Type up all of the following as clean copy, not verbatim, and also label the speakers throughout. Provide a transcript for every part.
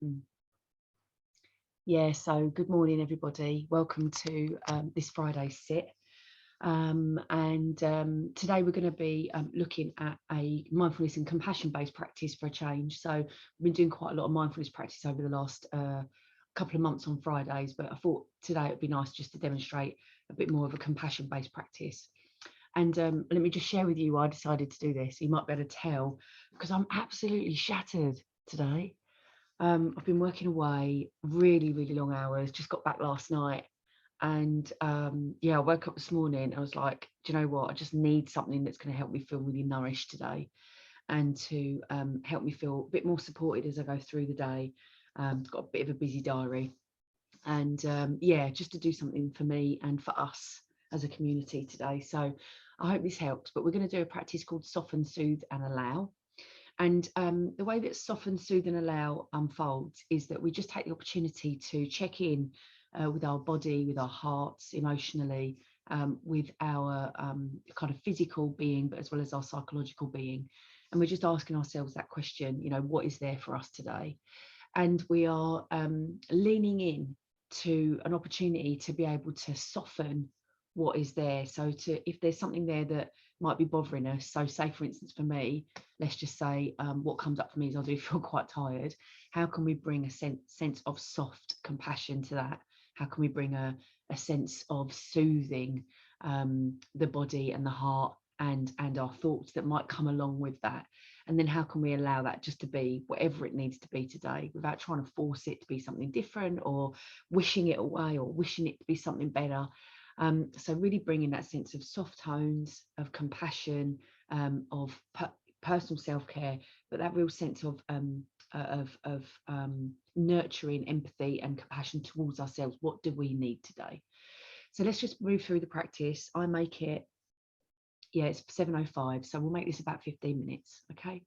Speaker 1: Mm. Yeah, so good morning, everybody. Welcome to this Friday's sit. Today we're going to be looking at a mindfulness and compassion-based practice for a change. So we've been doing quite a lot of mindfulness practice over the last couple of months on Fridays, but I thought today it would be nice just to demonstrate a bit more of a compassion-based practice. And let me just share with you why I decided to do this. You might be able to tell because I'm absolutely shattered today. I've been working away really, really long hours, just got back last night. And yeah, I woke up this morning. I was like, do you know what? I just need something that's going to help me feel really nourished today and to help me feel a bit more supported as I go through the day. Got a bit of a busy diary. And yeah, just to do something for me and for us as a community today. So I hope this helps. But we're going to do a practice called Soften, Soothe and Allow. And the way that Soften, Soothe and Allow unfolds is that we just take the opportunity to check in with our body, with our hearts, emotionally, with our kind of physical being, but as well as our psychological being. And we're just asking ourselves that question, you know, what is there for us today? And we are leaning in to an opportunity to be able to soften what is there. So if there's something there that might be bothering us, so say for instance for me, let's just say what comes up for me is I do feel quite tired. How can we bring a sense of soft compassion to that? How can we bring a sense of soothing the body and the heart and our thoughts that might come along with that? And then how can we allow that just to be whatever it needs to be today without trying to force it to be something different or wishing it away or wishing it to be something better? So really bringing that sense of soft tones, of compassion, of personal self-care, but that real sense of nurturing empathy and compassion towards ourselves. What do we need today? So let's just move through the practice. I make it, yeah, it's 7:05, so we'll make this about 15 minutes. Okay,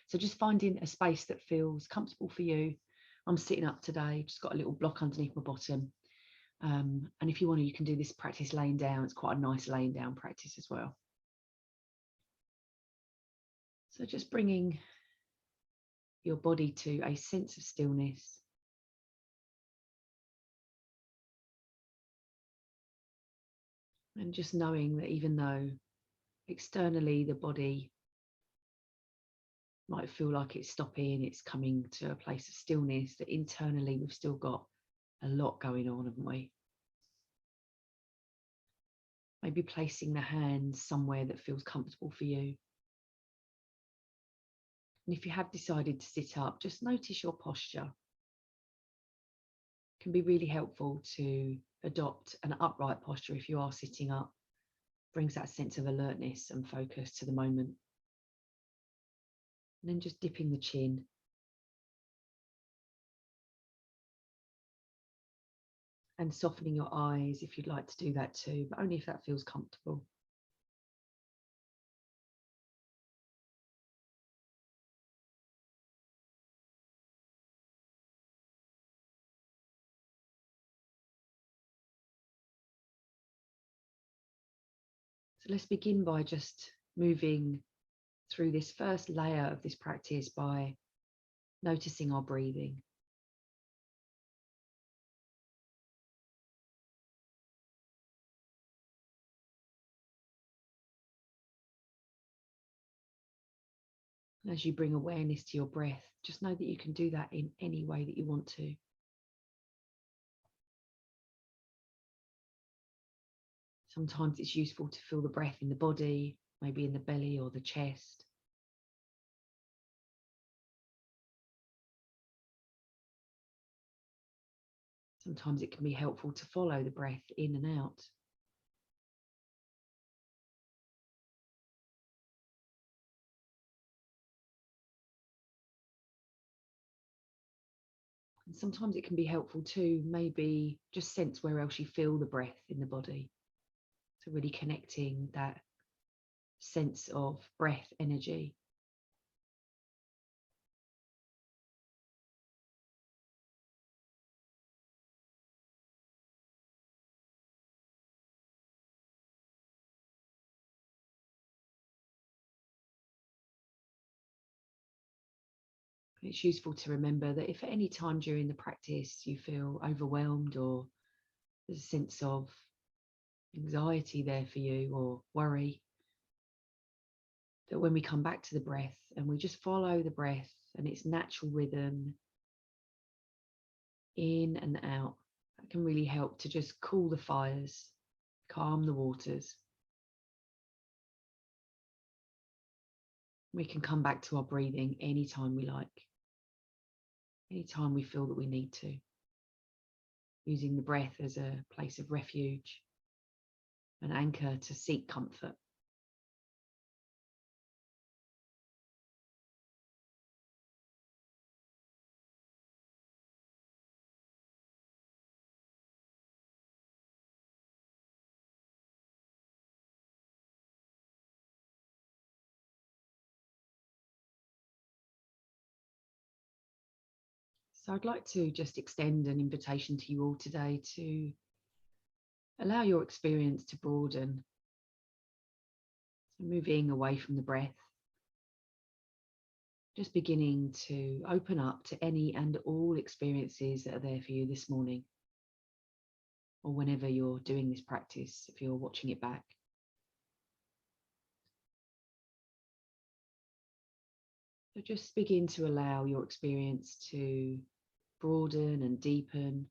Speaker 1: so just finding a space that feels comfortable for you. I'm sitting up today, just got a little block underneath my bottom. And if you want to, you can do this practice laying down. It's quite a nice laying down practice as well. So just bringing your body to a sense of stillness. And just knowing that even though externally the body might feel like it's stopping, it's coming to a place of stillness, that internally we've still got a lot going on, haven't we? Maybe placing the hands somewhere that feels comfortable for you. And if you have decided to sit up, just notice your posture. It can be really helpful to adopt an upright posture if you are sitting up. Brings that sense of alertness and focus to the moment. And then just dipping the chin. And softening your eyes if you'd like to do that too, but only if that feels comfortable. So let's begin by just moving through this first layer of this practice by noticing our breathing. And as you bring awareness to your breath, just know that you can do that in any way that you want to. Sometimes it's useful to feel the breath in the body, maybe in the belly or the chest. Sometimes it can be helpful to follow the breath in and out. And sometimes it can be helpful to maybe just sense where else you feel the breath in the body. So really connecting that sense of breath energy. It's useful to remember that if at any time during the practice you feel overwhelmed or there's a sense of anxiety there for you or worry, that when we come back to the breath and we just follow the breath and its natural rhythm in and out, that can really help to just cool the fires, calm the waters. We can come back to our breathing anytime we like, anytime we feel that we need to, using the breath as a place of refuge, an anchor to seek comfort. So I'd like to just extend an invitation to you all today to allow your experience to broaden. So moving away from the breath, just beginning to open up to any and all experiences that are there for you this morning, or whenever you're doing this practice, if you're watching it back. So just begin to allow your experience to broaden and deepen.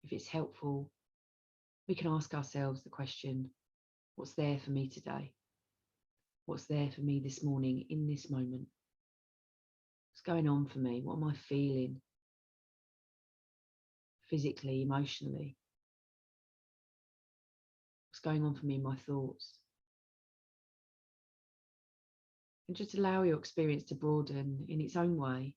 Speaker 1: If it's helpful, we can ask ourselves the question, what's there for me today? What's there for me this morning in this moment? What's going on for me? What am I feeling physically, emotionally? What's going on for me in my thoughts? And just allow your experience to broaden in its own way,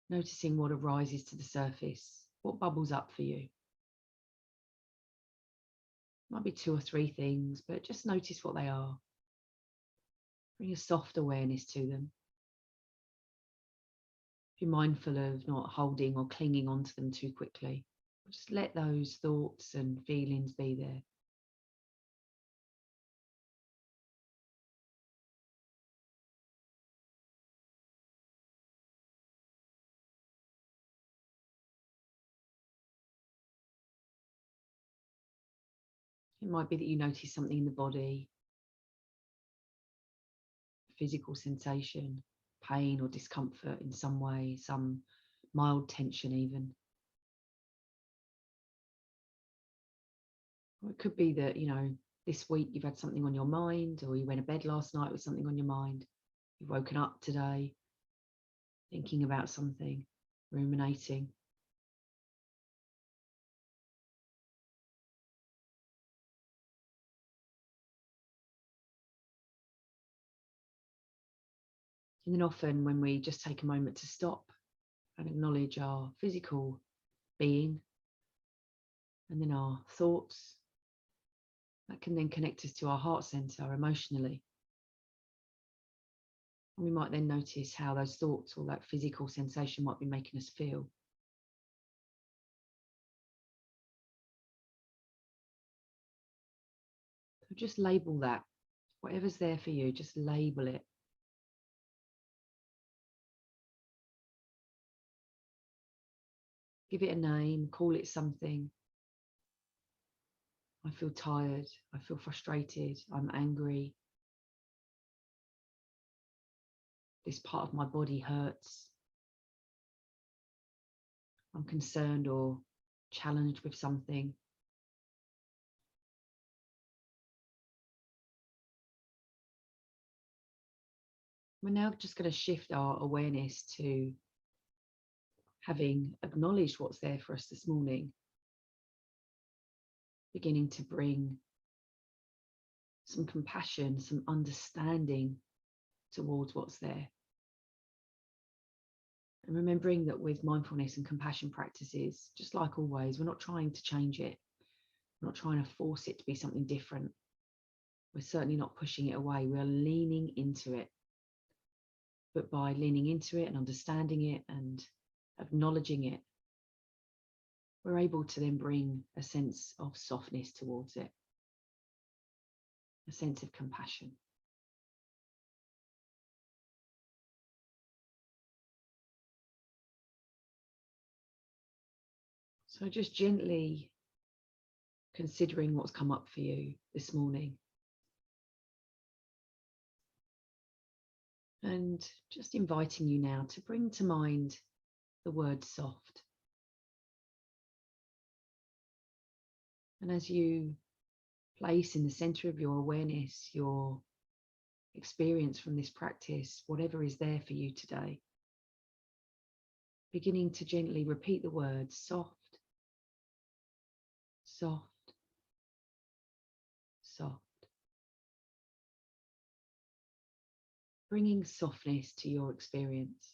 Speaker 1: noticing what arises to the surface, what bubbles up for you. Might be 2 or 3 things, but just notice what they are. Bring a soft awareness to them. Be mindful of not holding or clinging onto them too quickly. Just let those thoughts and feelings be there. It might be that you notice something in the body, physical sensation, pain or discomfort in some way, some mild tension even. Or it could be that, this week you've had something on your mind, or you went to bed last night with something on your mind. You've woken up today thinking about something, ruminating. And then often when we just take a moment to stop and acknowledge our physical being and then our thoughts, that can then connect us to our heart center emotionally. And we might then notice how those thoughts or that physical sensation might be making us feel. So just label that. Whatever's there for you, just label it. Give it a name, call it something. I feel tired, I feel frustrated, I'm angry. This part of my body hurts. I'm concerned or challenged with something. We're now just going to shift our awareness to having acknowledged what's there for us this morning, beginning to bring some compassion, some understanding towards what's there. And remembering that with mindfulness and compassion practices, just like always, we're not trying to change it. We're not trying to force it to be something different. We're certainly not pushing it away. We are leaning into it. But by leaning into it and understanding it and acknowledging it, we're able to then bring a sense of softness towards it, a sense of compassion. So just gently considering what's come up for you this morning. And just inviting you now to bring to mind the word soft. And as you place in the center of your awareness your experience from this practice, whatever is there for you today, beginning to gently repeat the words soft, soft, soft. Bringing softness to your experience.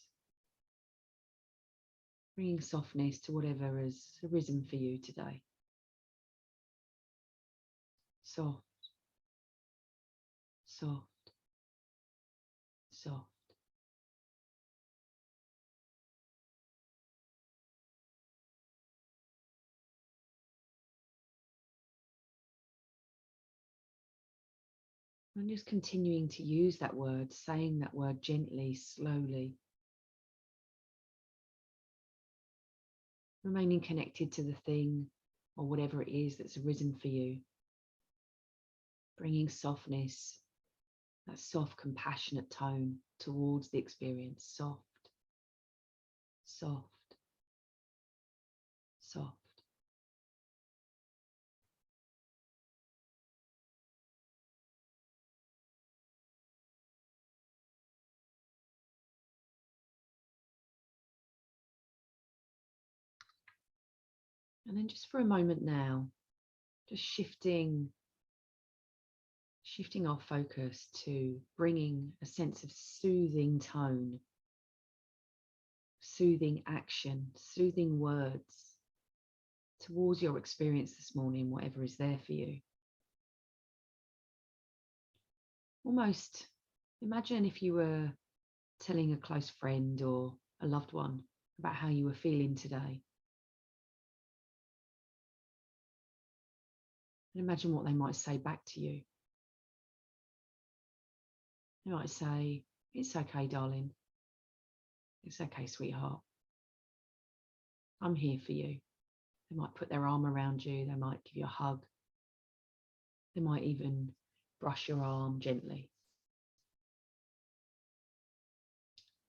Speaker 1: Bringing softness to whatever has arisen for you today. Soft, soft, soft. And just continuing to use that word, saying that word gently, slowly. Remaining connected to the thing or whatever it is that's arisen for you. Bringing softness, that soft, compassionate tone towards the experience. Soft, soft, soft. And then just for a moment now, just shifting our focus to bringing a sense of soothing tone, soothing action, soothing words towards your experience this morning, whatever is there for you. Almost imagine if you were telling a close friend or a loved one about how you were feeling today. And imagine what they might say back to you. They might say, "It's okay, darling. It's okay, sweetheart. I'm here for you." They might put their arm around you. They might give you a hug. They might even brush your arm gently.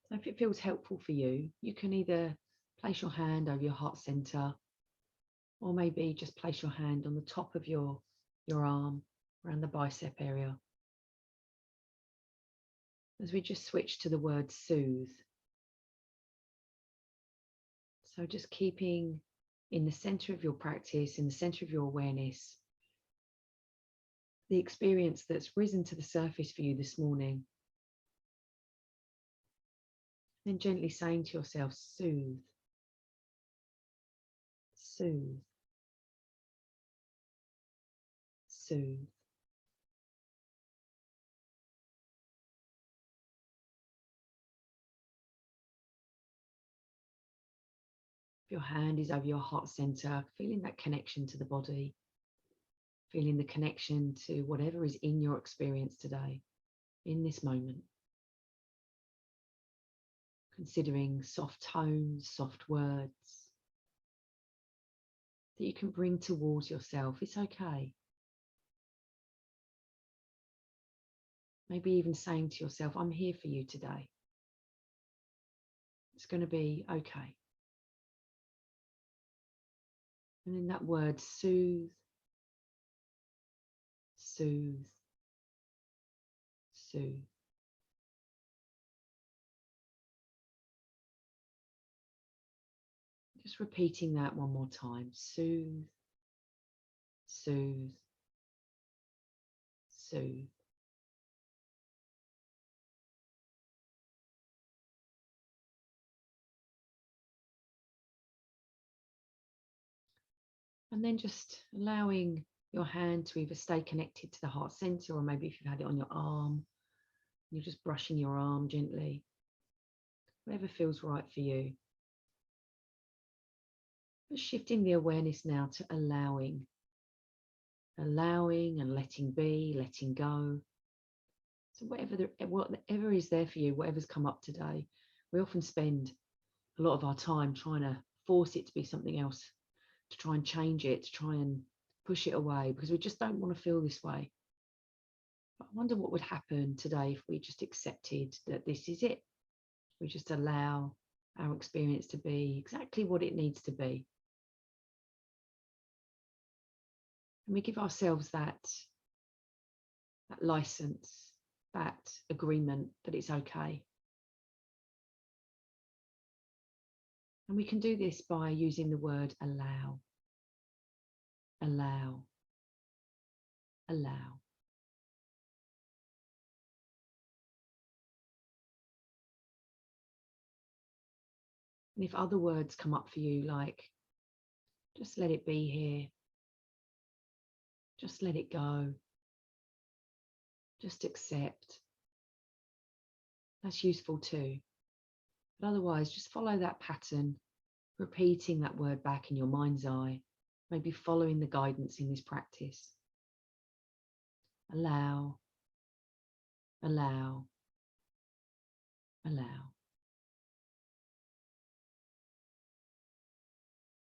Speaker 1: So if it feels helpful for you, you can either place your hand over your heart center, or maybe just place your hand on the top of your arm, around the bicep area. As we just switch to the word soothe. So just keeping in the center of your practice, in the center of your awareness, the experience that's risen to the surface for you this morning. Then gently saying to yourself, soothe, soothe, soothe. If your hand is over your heart center, feeling that connection to the body, feeling the connection to whatever is in your experience today, in this moment. Considering soft tones, soft words that you can bring towards yourself. It's okay. Maybe even saying to yourself, I'm here for you today. It's going to be okay. And then that word soothe, soothe, soothe. Just repeating that one more time. Soothe, soothe, soothe. And then just allowing your hand to either stay connected to the heart center, or maybe if you've had it on your arm, you're just brushing your arm gently, whatever feels right for you. But shifting the awareness now to allowing and letting be, letting go. So whatever is there for you, whatever's come up today, we often spend a lot of our time trying to force it to be something else to try and change it, to try and push it away, because we just don't want to feel this way. But I wonder what would happen today if we just accepted that this is it. We just allow our experience to be exactly what it needs to be. And we give ourselves that license, that agreement that it's okay. And we can do this by using the word allow, allow, allow. And if other words come up for you, like just let it be here, just let it go, just accept, that's useful too. But otherwise, just follow that pattern, repeating that word back in your mind's eye, maybe following the guidance in this practice. Allow, allow, allow.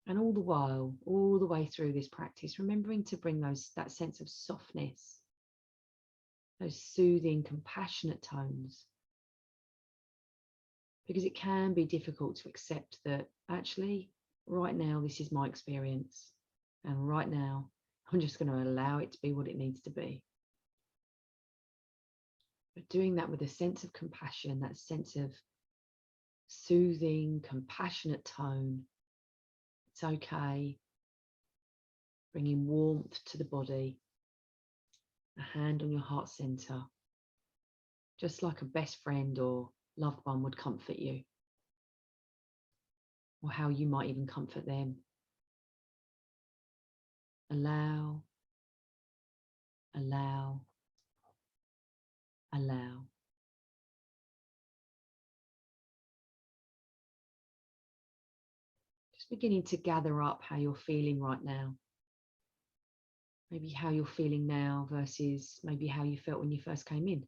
Speaker 1: And all the while, all the way through this practice, remembering to bring that sense of softness, those soothing, compassionate tones. Because it can be difficult to accept that actually, right now, this is my experience. And right now, I'm just going to allow it to be what it needs to be. But doing that with a sense of compassion, that sense of soothing, compassionate tone. It's okay. Bringing warmth to the body, a hand on your heart center, just like a best friend or loved one would comfort you, or how you might even comfort them. Allow, allow, allow. Just beginning to gather up how you're feeling right now. Maybe how you're feeling now versus maybe how you felt when you first came in.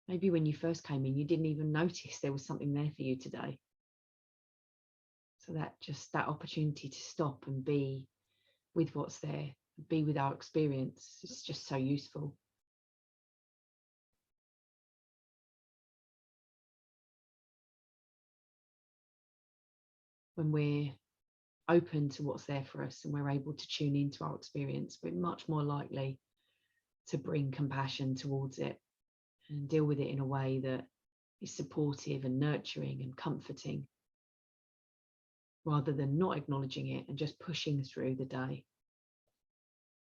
Speaker 1: Maybe when you first came in, you didn't even notice there was something there for you today. So that opportunity to stop and be with what's there, be with our experience, is just so useful. When we're open to what's there for us and we're able to tune into our experience, we're much more likely to bring compassion towards it and deal with it in a way that is supportive and nurturing and comforting, rather than not acknowledging it and just pushing through the day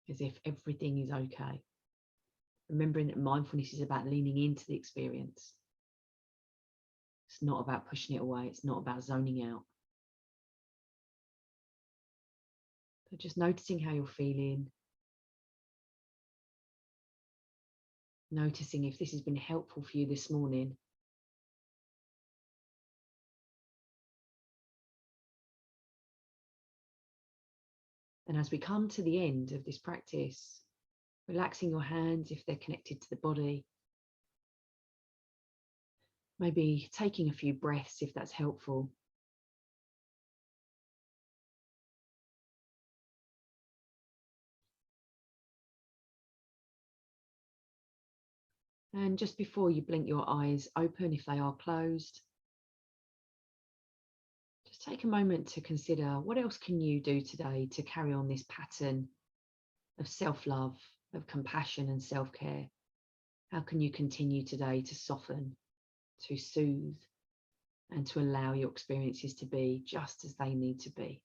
Speaker 1: as if everything is okay. Remembering that mindfulness is about leaning into the experience. It's not about pushing it away. It's not about zoning out. So just noticing how you're feeling. Noticing if this has been helpful for you this morning. And as we come to the end of this practice, relaxing your hands if they're connected to the body. Maybe taking a few breaths if that's helpful. And just before you blink your eyes open, if they are closed, just take a moment to consider what else can you do today to carry on this pattern of self-love, of compassion and self-care. How can you continue today to soften, to soothe, and to allow your experiences to be just as they need to be?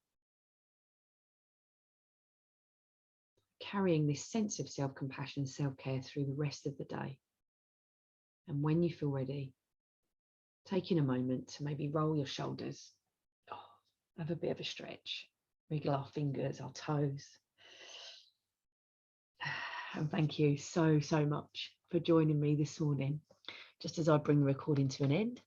Speaker 1: Carrying this sense of self-compassion and self-care through the rest of the day. And when you feel ready, taking a moment to maybe roll your shoulders, have a bit of a stretch, wiggle our fingers, our toes. And thank you so much for joining me this morning, just as I bring the recording to an end.